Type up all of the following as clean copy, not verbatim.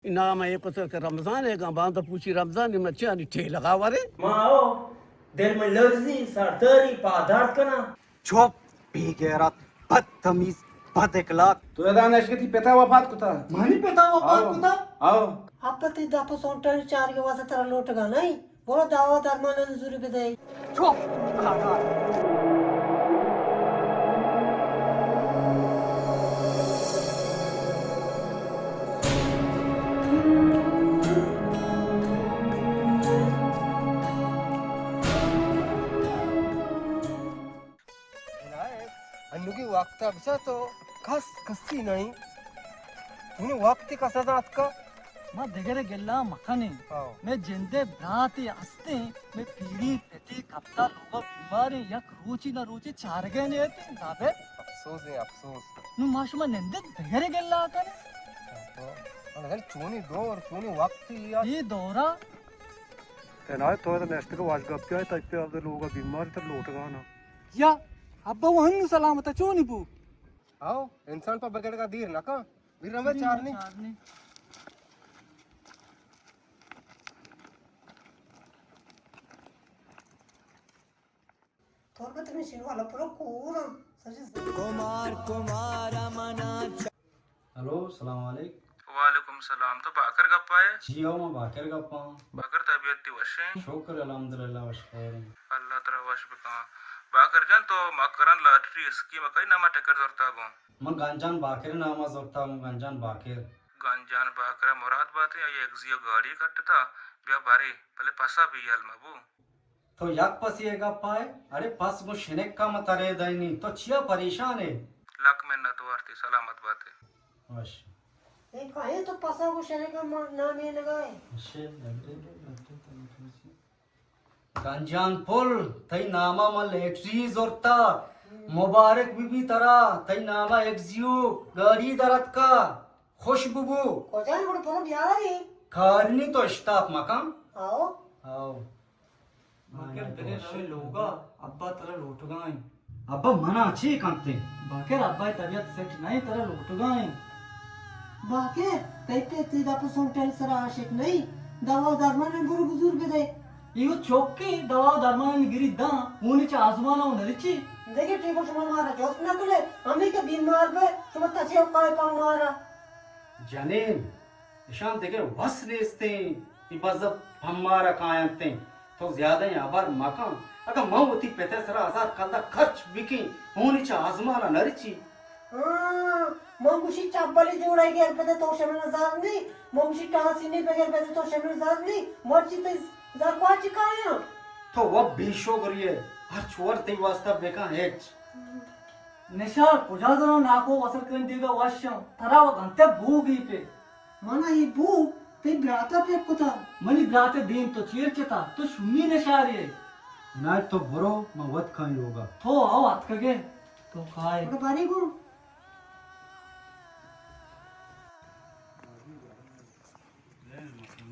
ना मैं ये पता कर रमजान है बांध तो पूछी रमजान में अच्छा नहीं ठे लगा वारे माओ दिल में लर्जी सरदरी पादार्थ करना चुप बेगैरत बदतमीज बद इखलाक Tu e da nești peta wafat kuta. मानी पेता वो बात कुता Ao. आपत्ति दापो सोंटर चार के वास्ते तेरा लोटगा नहीं बोलो दावा दरमान नजूरी पे दे चुप खाना अन्नू की वक्त अबसा तो खस कस्सी नहीं तूने वक्त कसा दात का మా దగ్గర గెల్లా మఖని मैं जिंदे भ्राती हस्ते मैं पीड़ी पेटी कप्ता लोग बीमारी यक रूची न रूची चारगे ने जाबे अफसोस है अफसोस नु माशमा नेंदे దగ్గర గెల్లా కనే तो अगर चूनी दो और चूनी वक्त या ఈ దోరా ना तो नेक्स्ट को वाज गप पे तक पे अब लोग बीमार तो लोट गया ना या अब्बा वहन सलामत चोनी बू आओ इंसान पर बगड़ का दीर ना का फिर रवे चारनी तोर पे तुमने शिनवा ला पूरा कोरा सच हेलो सलाम वालेकुम वालेकुम सलाम तो बाकर गप्पा है जी आओ मैं बाकर गप्पा बाकर तबीयत ती वशे शुक्र अल्हम्दुलिल्लाह वशकर अल्लाह तेरा वश बिका बाकर जान तो मकरन लॉटरी स्कीम कई नामा टेकर जोरता गो मैं गंजान बाकर नामा जोरता हूँ गंजान बाकर गंजान बाकर मुराद बात है ये एक्सियो गाड़ी कटता बिया बारे पहले पासा भी याल मबू तो याक पस ये गप्पा है अरे पस वो शिनेक का मत रे दैनी तो छिया परेशान है लक में न तो आरती सलामत बात है वश ए काहे तो पासा को शरे का नाम ये लगाए गंजान पुल तई नामा मल लेटरी जोरता मुबारक बीबी तरा तई नामा एक्सियो गाड़ी दरत का खुश बुबू को जान बड़ पूरा बियारी खारनी तो इश्ताप मकाम आओ आओ बाकर तेरे नवे लोगा अब्बा तेरा लोटगाए अब्बा मना अच्छी कांते बाकर अब्बा तबीयत सेट नहीं तेरा लोटगाए बाके तैते ती दापो सोंटर सरा आशिक नहीं दावा दरमान गुरु बुजुर्ग दे इयो चौकी दवा दरमान गिरी दा ऊनिच आजमाना नरिची देखिए टेबल तुम मारा जोस ना तुले हमें के बीमार पे तुम तचे काय पा मारा जनेन निशान देखे वस नेस्ते इबाजब हमारा कायंते तो ज्यादा यहाँ बार मकान अगर मौती पेते सरा हजार कल्दा खर्च बिकी होनी चा आजमाना नरिची हां मंगुशी चाबली जोड़ाई गेल पे तो शमन जार नहीं मंगुशी टासीनी पे गेल पे तो शमन जार नहीं मर्ची ते जार को चिकाया तो वो बीशो करिए हर छोर ते वास्ता बेका हेच निशार कुजादनो नाको असर कर देगा वाश्यम तरा व गंते भूगी पे माना ये बू ते ब्राता पे कुता मनी ब्राते दिन तो चीरचता तो शुमी निशारी ना तो बुरो मवत खाई होगा तो आओ हाथ कगे तो खाए और बारी को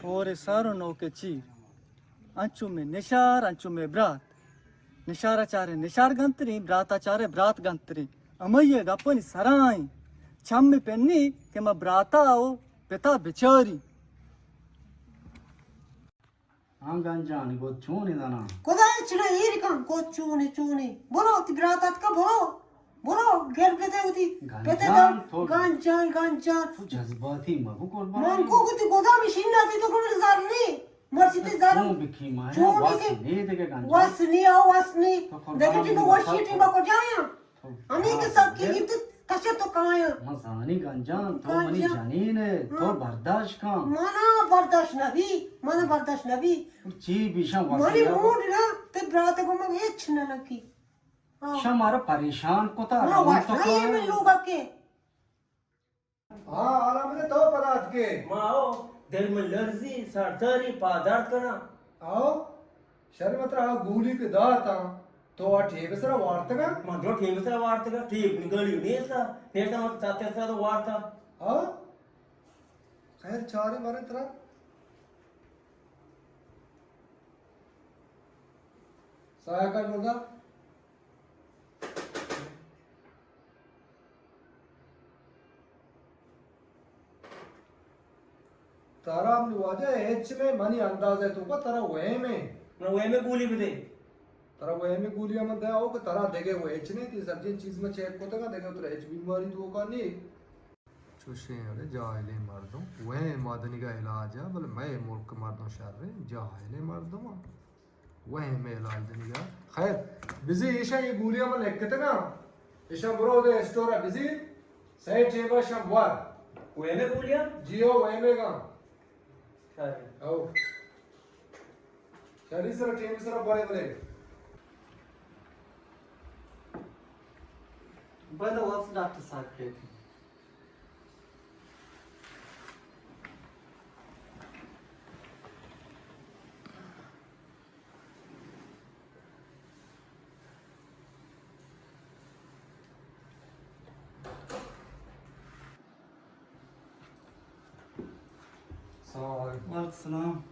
और सारो नौके चीर अंचू में निशार अंचू में ब्रात निशाराचारे निशार गंतरी ब्राताचारे ब्रात गंतरी अमయ్య गपनी सराई छम्मी पेन्नी के मैं ब्राता आओ पिता बिचारी हाँ गंजान गो चूनी दाना कोदा छिना ये रिकम को चूने चूने बोलो ती ब्रातात का बोलो बोलो गेल पे ते उती पे ते गांजान तू जज्बाती मगु कुर्बान मन को कुती गोदा मशीन ना ती तो कोण जार नहीं मर्सी ते जार चून बिखी माया चून वास बिखी। नहीं देखे गंजान वासनी आओ वासनी तो फिर देखिए ती गाना वशी ती को जाया तो हमें के सब की हित कसे तो काया मजानी गंजान तो गंजान। मनी जानीन है तो बर्दाश्त का माना बर्दाश्त नबी ची बिशा मनी वासिया मूड ना ते ब्रात को मग एच न लकी शा मारा परेशान को ता ना रावण वाट तो ना ये में लोग के हाँ आला मुझे तो पदार्थ के माओ दिल में लर्जी सरदरी पादार्थ करना आओ शर्मत रहा गूली के दाता तो आ ठेबे सरा वार्ता का माधुर ठीक से वार्ता का ठीक निकली नहीं था नेता मत चाहते से तो वार्ता हाँ खैर चारे मारे तेरा साया कर बोलता तारा अपनी वाजा एच में मनी अंदाज है तुमको तारा वह में मैं वही में गोली भी दे तारा वह में गोलियां मत दे आओ कि तारा देगे वो एच नहीं थी सब्जी चीज में चेक को तक देगे तो एच बीमारी तो का नहीं चुशे अरे जाहिले मार दूं वह मादनी का इलाज है बोले मैं मुल्क मार दूं शहर में जाहिले मार दूं वह में इलाज देने का खैर बिजी ईशा ये गोलियां में लिख के ना ईशा ब्रो दे स्टोर बिजी सही चेबा शमवार वही में गोलियां जियो वह में का शायद आओ शरीर सर टीम सर बड़े बड़े Bana what's Dr. Sakret? Waalaikumsalam.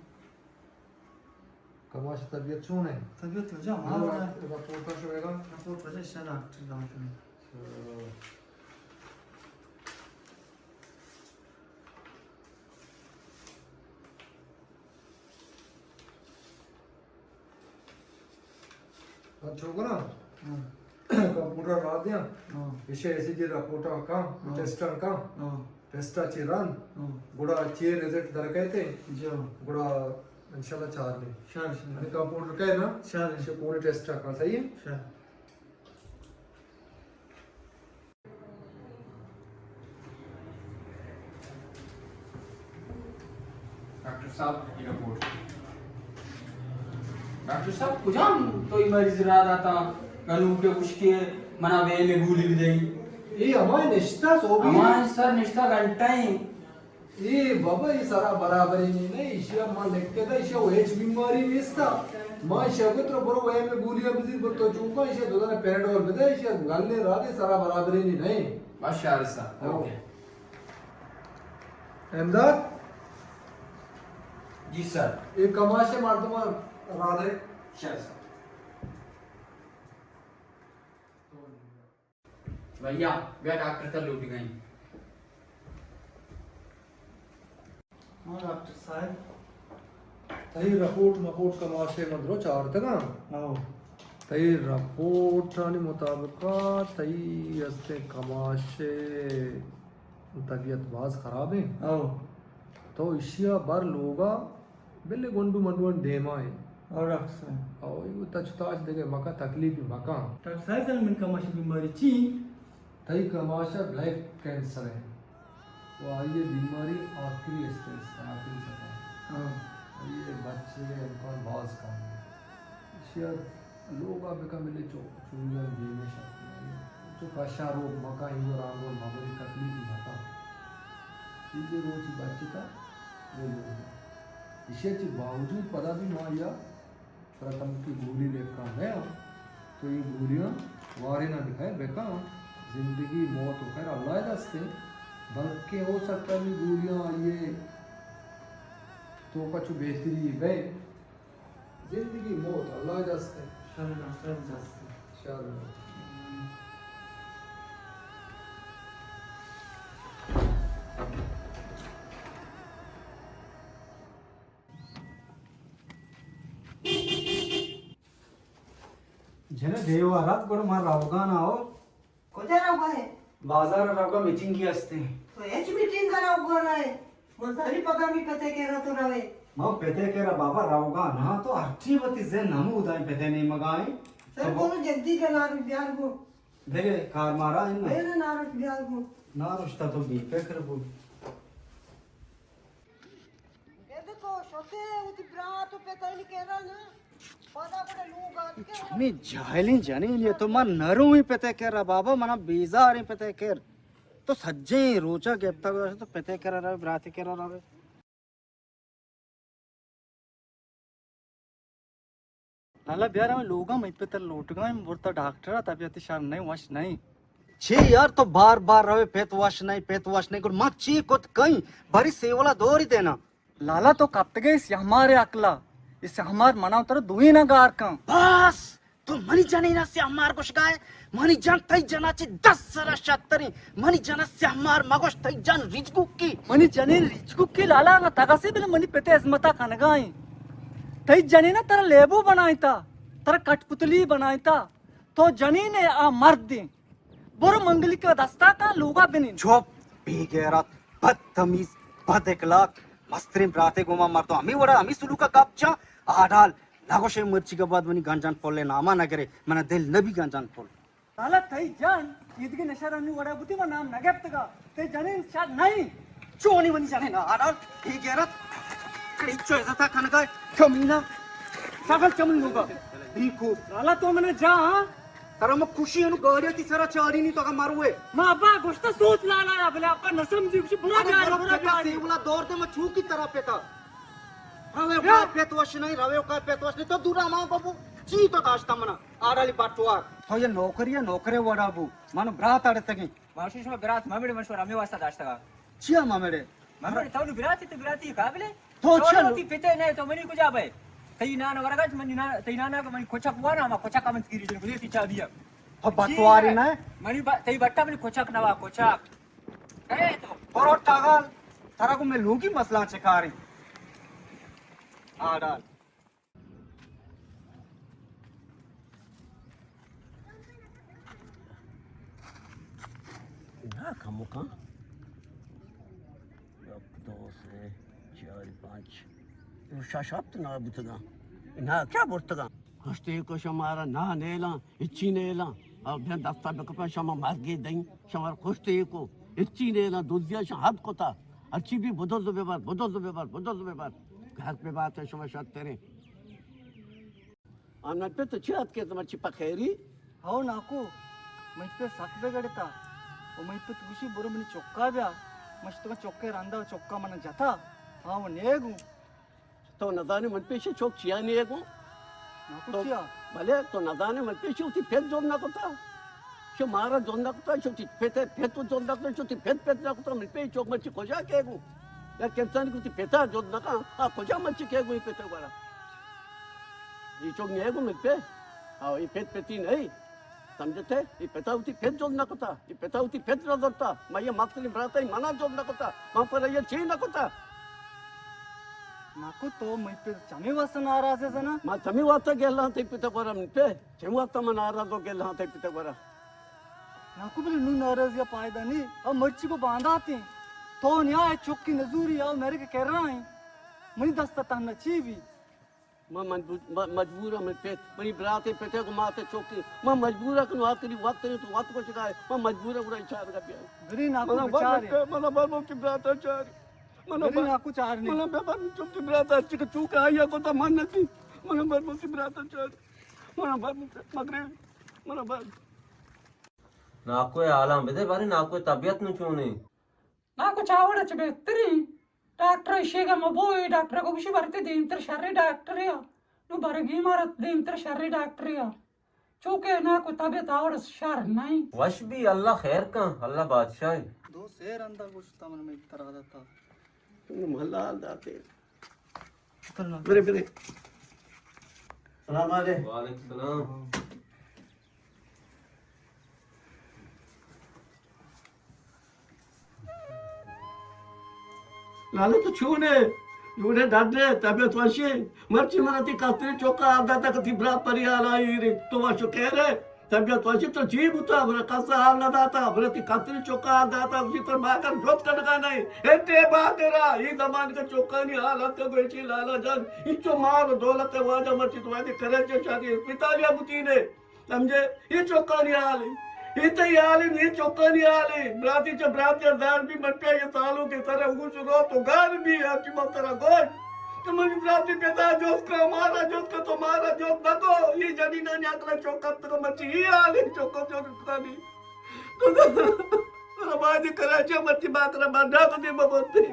कमाश तबीयत चून है तबीयत वजह हमारा रिपोर्ट का शोएगा रिपोर्ट वजह से डॉक्टर डॉक्टर अच्छा होगा ना कंप्यूटर ला दिया विषय ऐसी जी रिपोर्ट का टेस्ट का टेस्ट चिरान गुड़ा अच्छे रिजल्ट दर कहते जो गुड़ा इंशाल्लाह चार ने शार अभी कंप्यूटर का है ना शार इसे पूरे टेस्ट का सही है शार डॉक्टर साहब ये रिपोर्ट डॉक्टर साहब कुजाम तो ये मरीज रहा था गलू के उसके मना वे में गोली भी देई ये हमारे निश्चित हो भी हमारे सर निष्ठा घंटा ही ये बाबा ये सारा बराबरी नहीं इशिया मां लिख के था इशिया वेच बीमारी वेस्ता मां शगत्र बरो वे में गोलियां बिजी तो चूका इशिया दो ने पैराडोल बदे इशिया गलने राते सारा बराबरी नहीं माशाअल्लाह साहब ओके अहमदाद जी सर एक कमाशे मार दूंगा राधे सर भैया वे डॉक्टर का लूट गई हाँ डॉक्टर साहब तई रिपोर्ट कमाशे मदरो चार तक आओ तई रिपोर्ट आणि मुताबिक तई अस्ते कमाशे तबीयत बाज खराब है आओ तो इशिया बार लोगा बिल्ले गुंडू मंडुन डेमा है और डॉक्टर साहब और ये तचताज देगे मका तकलीफ मका डॉक्टर साहब चल मन का मशी बीमारी ची तई कमाशा ब्लैक कैंसर है वो ये बीमारी आखिरी स्टेज है आखिरी सतह हाँ ये बच्चे उनका बाज काम है शायद लोग अब का मिले चुनिया देने शकते जो कशा रोग मका हिंदू रांगो मामूली तकलीफ मका चीजें रोज बच्चे का वो लोग इसे बावजूद पता भी माया प्रथम की गोली लेकर गया तो ये गोलियां वारे ना दिखाए बेका जिंदगी मौत होकर अल्लाह दस्ते बल्कि हो सकता भी गोलियां ये तो कुछ बेहतरी गए जिंदगी मौत अल्लाह दस्ते चल डॉक्टर साहब चलो जने देवारात गोड मार रावगा ना हो कोणत्या राव आहे बाजार रावगा मीटिंग की असते तो याची मीटिंग कराव कोण आहे मग झाली पगा मी पते केरा तो रावे मग पेते केरा बाबा रावगा ना तो अर्ची वती जे नामू उदाय पेते नहीं मगाई सर बोलो जल्दी के नारू बिहार को देगे कार मारा है ना मेरे नारू बिहार को ना रुश्ता तो बी पे कर बोल ये देखो छोटे उती ब्रात पे तैन केरा ना पदा बड़े लोग आत के मी जाहली जानी ये तो मार नरू ही पेते केरा बाबा मना बीजा रे पेते केर तो सज्जे रोचा गेप्ता तो पेते केरा रहे ब्राती केरा रहे लाला बिहार में लोगा मैं पे तर लौट गए बोलता डॉक्टर तबीयत शार नहीं वश नहीं छे यार तो बार बार रवे पेट वाश नहीं कर मत ची को कहीं भरी सेवला दो ही देना लाला तो कब तक इससे हमारे अकला इससे हमार मना उतर दुई ना गार का बस तो मनी जाने ना से हमार कुछ गाय मनी जान तई जनाची 10 सरा शातरी मनी जान से हमार मगोश तई जान रिजकू की मनी जने रिचकू की लाला ना तगासे बिल मनी पेते अजमता खनगाई तई जने ना तेरा लेबू बनाईता तेरा कठपुतली बनाईता तो जनी ने आ मर्द दी बोरो मंगली के दस्ता का लोगा बिनिन चुप बेगैरत बदतमीज बदअखलाक मस्त्रीम राते गोमा मारतो आम्ही वडा आम्ही सुलू का कापचा आडाल नागोशे मर्ची के बाद मनी गांजान पोले नामा नगरे मना दिल नबी गांजान पोल लाला तई जान ईदगे नशरानी वडा बुती मा नाम नगेप्तगा ते जने शाद नहीं चोनी मनी जाने ना आडाल बेगैरत कड़ीचो इज्जता खनगाय कमीना सगल चमन होगा देखो लाला तो मने जा तारा मग खुशी अनु गौरी ती सरा चारी नी तो का मारुए मा अब्बा गोष्ट सोच लाला या भले अब्बा नसम जी कुछ बुरा जा सेवला दौर दे मैं छू की तरह पेता रवे का पेतवश नहीं रवे का पेतवश नहीं तो दूरा मां बाबू जी तो दास्ता मना आडाली बाटवा तो ये नौकरी वडाबू मानो ब्रात आडे तगी माशिश में बिरात मामिडे मशवर हमें वास्ता दाश्ता चिया मामेडे मामिडे ताऊ बिराती तो बिराती काबिले तो चलो ती पिते नहीं तो मनी को जा भाई तई नाना वरगाच मनी ना तई नाना का मनी खोचक हुआ ना मा खोचक का मन गिरी जन गुली तिचा दिया तो बटवारी ना मनी तई बट्टा मनी खोचक नवा खोचक करे तो और टागल तारा को मैं लूंगी मसला चकारी आडाल ना खामुखा 1 2 3 4 5 शाशाप्त ना बुतगा ना क्या बोलतगा हस्ते को शमारा ना नेला इच्छी नेला अब भन दस्ता बकपा शमा मार्गे दई शमार खोस्ते को इच्छी नेला दुजिया शहाद कोता अच्छी भी बदल व्यवहार घर पे बात है शमा शाद तेरे आमना पे तो चिरात के तुम्हारी चिपा खैरी हाव नाको मैते सकबे गडता ओ मैते तुशी बोरो मनी चोक्का ब्या मस्त का चोक्के रांदा चोक्का मन जाता हाव नेगु तो नदाने मन पे चोक चिया नेगु नाको चिया भले तो नदाने मन पे उती फेत जोन ना कोता शो मारा जोन ना कोता शो फेत तो जोन ना कोता शो फेत ना कोता मन पे चोक मची खोजा केगु या केमतान कुती फेता जोन ना का आ खोजा मची केगु ई पेते वाला ये चोक नेगु मन पे आ ये पेती नहीं समझते ये पेता उती फेत जोन ना कोता ये पेता उती फेत ना जोता मैं ये माक्तली बराता ही मना जोन ना कोता वहां पर ये ची ना कोता नाको तो मैते चमे वास नाराज है ना मा तमी वाता गेला ते पिता बरा पे जेव्हा आता मना नाराज हो गेला ते पिता बरा नाको बले नु नाराज या पायदा नहीं अब मर्ची को बांधाते तो न्याय चौकी नजूरी आओ मेरे के कह रहा है मनी दस्ता तहना चीवी मैं मजबूर मैं पे मनी बराते पेटे को माते चौकी मैं मजबूर है कि आखिरी वक्त नहीं तो वक्त को चुका है मैं मजबूर है पूरा इशारा कर दिया गरी नाको बेचारे मना बाबू की बरात चार गरी नाको चार नहीं मना बाबा चौकी बरात अच्छी को चूका आया को तो मान नहीं मना बाबू की बरात चार मना बाबू मगरे मना बाबू నాకు ఆలం బెదే బారి నాకు తబియత్ ను చూని నాకు చావడచ్చు బెత్తరి డాక్టర్ ఇషేగా మబోయ్ డాక్టర్ को कुछ भरते दे इंतर शर्रे डॉक्टर या नु बरगी मारत दे इंतर शर्रे डॉक्टर या चूके ना को तबीयत आवड़ शर नहीं वश भी अल्लाह खैर का अल्लाह बादशाह दो शेर अंदा कुछ तमन में तरह देता मोहल्ला दाते मेरे सलाम अलैकुम वालेकुम सलाम लाले तो छूने यूने डाडे तबियत वाशे मर्ची मनाती कातरी चौका आदा तक थी बरा परियाला रे तो वाशो कह रे तबियत वाशे तो जी बुता बरा कासा हाल ना दाता बरा ती कातरी चौका आदा ता उसी तर बाकर जोत कटका नहीं एते बा तेरा ये जमान का चौका नहीं हालत को एची लाला जान इचो मार दौलत वाजा मर्ची तो वादे करे जे शादी पितालिया बुती ने समझे ये चौका नहीं हाल इते याले ये चौका नहीं आले ब्राती च ब्राती दार भी मटका ये तालू के तरह घुस रो तो घर भी है कि मत तेरा गोल तो मन ब्राती पेदा जोत का मारा जोत का तो मारा जोत ना को ये जनी ना अकला चौका तो मची ये आले चौका जोत का नहीं तो रबादी कराचे मची बाकरा बांधा तो दे बबोते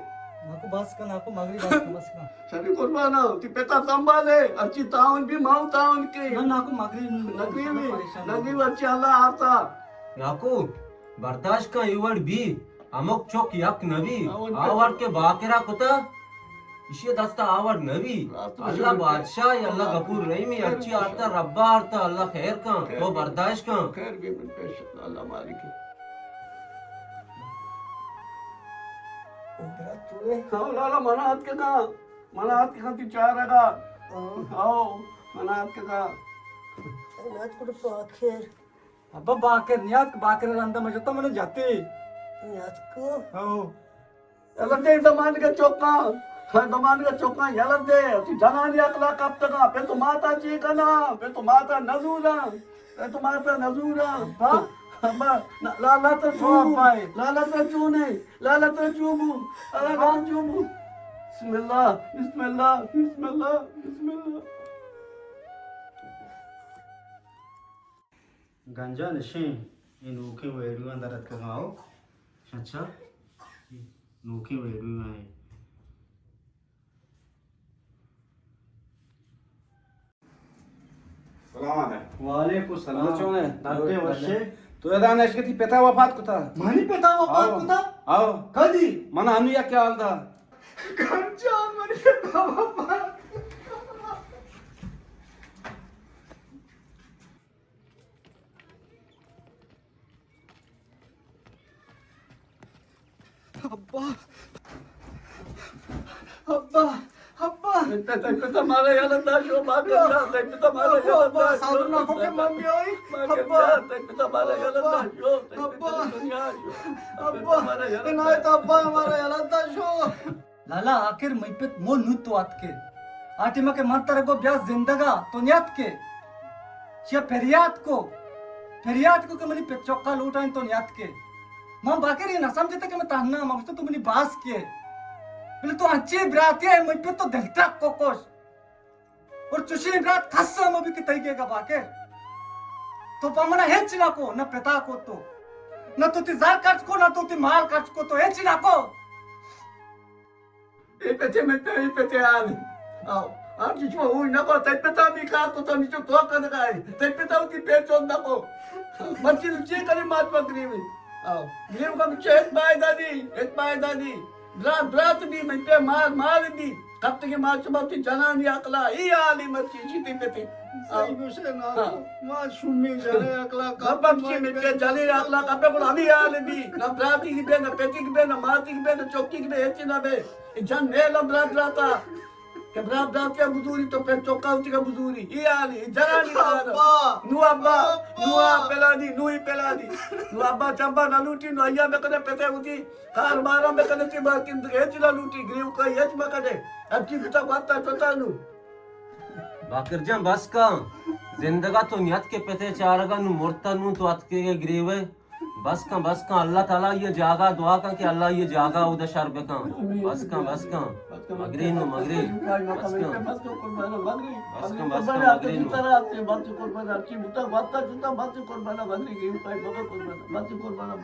नाको बस का नाको मगरी बस का सभी कुर्बान हो ती पेता संभाले अच्छी तावन भी माऊ तावन के ना नाको मगरी नगरी में नगरी बच्चे अल्लाह आता నాకు బర్దాష్ కా ఇవడ్ బి అమక్ చోక్ యక్ నబి ఆవర్ के బాకిరా కుత इशे दस्ता आवर नबी अल्लाह बादशाह अल्लाह गफूर रहीम अच्छी आरता रब्बा आरता अल्लाह खैर का तो बर्दाश्त का खैर भी मिल पेश अल्लाह मालिक है हाँ लाला मनात के ती चार रगा आओ मनात के का नाच कुठं पाखेर अब्बा बाकर नियात बाकर रंदा मजता मन जाते नाच को हो यलंदे जमान के चौका हाँ जमान के चौका यलंदे ती जनानी अकला कब तक पे तो माता चीकना पे तो माता नजूरा हाँ अब्बा लाला तो चूने लाला तो चूबू बिस्मिल्लाह बिस्मिल्लाह बिस्मिल्लाह बिस्मिल्लाह गंजा नशे ये नोके वेड़ू अंदर रख के खाओ अच्छा नोके वेड़ू है वालेकुम सलाम चोने नब्बे वर्षे तो यदा नेश के थी पेता वफात कुता मानी पता वो बात पता आओ कदी मन हम या क्या हाल था गंजा मानी पता वो बात अब्बा अब्बा अब्बा ते मारे यलंदा शो बात कर ते मारे अब्बा साधना को के मम्मी आई अब्बा ते मारे यलंदा शो अब्बा दुनिया अब्बा इनाय तो अब्बा हमारा यलंदा शो लाला आखिर मैपत मो नुत वात के आटे में के मत तरह को ब्यास जिंदगा तो न्यात के चिया फेरियात को के मनी पे चौका लूटाइन तो न्यात के मां बाकर ये ना समझते कि मैं तान्ना मां तो तुमनी बास के बोले तो अच्छे ब्रात है मैं पे तो दिलता कोकोश और चुशी ब्रात खस्सा में भी कि तरीके का बाके तो पमना हेच ना को ना पिता को तो ना तो ती जार खर्च को ना तो ती माल खर्च को तो हेच ना को ए पेते आनी आओ आज जो हुई ना को ते पेता भी का तो नीचे तो कर गए ते पेता की पेचों ना को बच्ची लुचे करे मात पकड़ी में आओ ये का चेत बाय दादी ब्रात भी मैं पे मार भी कब तक मार चबाती जनानी अकला ई आली मच्छी जीती पेती सही गुस्से ना मां सुमी जले अकला कब बच्ची में पे जले अकला कब को अभी आले भी ना ब्राती की बे ना पेटी की बे ना माती की बे ना चौकी की बे हेची ना बे जन नेल ब्राता के ब्रात के बुजुरी तो पे चौका उठी का बुजुरी ई आली जनानी नु अब्बा पेलादी नु अब्बा चंबा ना लूटी नु अय्या में कदे पेते उठी कार मारा में कदे ती बाकी हेच ना लूटी ग्रीव का हेच में कदे अच्छी कुता बाता चोता नु बाकर जान बस का जिंदगा तो नियत के पेते चारगा नु मोरता नु तो अत के ग्रीवे बस का अल्लाह ताला ये जागा दुआ का कि अल्लाह ये जागा उधर शर्ब का बस का मगरी नु मगरी बस का मगरी नु कुर्बाना